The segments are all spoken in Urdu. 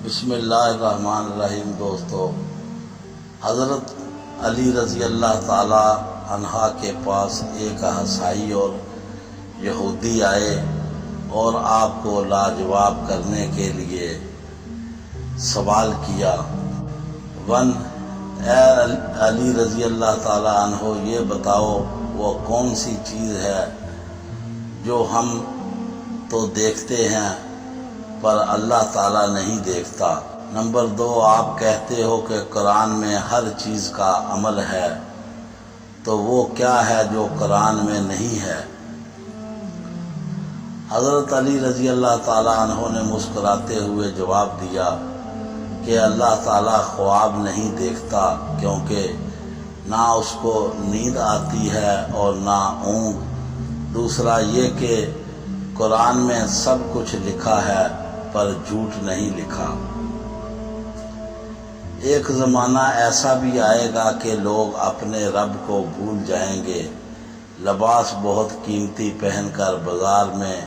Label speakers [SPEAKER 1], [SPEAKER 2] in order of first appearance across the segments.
[SPEAKER 1] بسم اللہ الرحمن الرحیم۔ دوستو، حضرت علی رضی اللہ تعالی عنہ کے پاس ایک عیسائی اور یہودی آئے اور آپ کو لاجواب کرنے کے لیے سوال کیا۔ اے علی رضی اللہ تعالی عنہ، یہ بتاؤ وہ کون سی چیز ہے جو ہم تو دیکھتے ہیں پر اللہ تعالیٰ نہیں دیکھتا۔ نمبر 2، آپ کہتے ہو کہ قرآن میں ہر چیز کا عمل ہے، تو وہ کیا ہے جو قرآن میں نہیں ہے؟ حضرت علی رضی اللہ تعالیٰ عنہ نے مسکراتے ہوئے جواب دیا کہ اللہ تعالیٰ خواب نہیں دیکھتا، کیونکہ نہ اس کو نیند آتی ہے اور نہ اونگ۔ دوسرا یہ کہ قرآن میں سب کچھ لکھا ہے پر جھوٹ نہیں لکھا۔ ایک زمانہ ایسا بھی آئے گا کہ لوگ اپنے رب کو بھول جائیں گے، لباس بہت قیمتی پہن کر بازار میں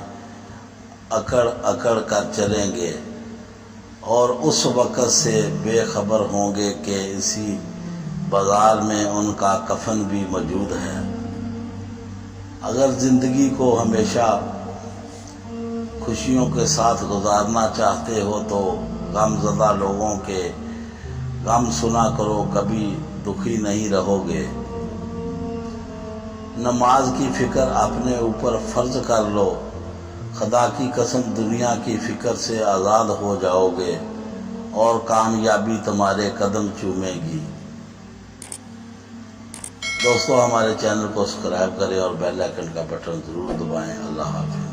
[SPEAKER 1] اکڑ اکڑ کر چلیں گے، اور اس وقت سے بے خبر ہوں گے کہ اسی بازار میں ان کا کفن بھی موجود ہے۔ اگر زندگی کو ہمیشہ خوشیوں کے ساتھ گزارنا چاہتے ہو تو غم زدہ لوگوں کے غم سنا کرو، کبھی دکھی نہیں رہو گے۔ نماز کی فکر اپنے اوپر فرض کر لو، خدا کی قسم دنیا کی فکر سے آزاد ہو جاؤ گے اور کامیابی تمہارے قدم چومے گی۔ دوستو، ہمارے چینل کو سبسکرائب کریں اور بیل آئیکن کا بٹن ضرور دبائیں۔ اللہ حافظ۔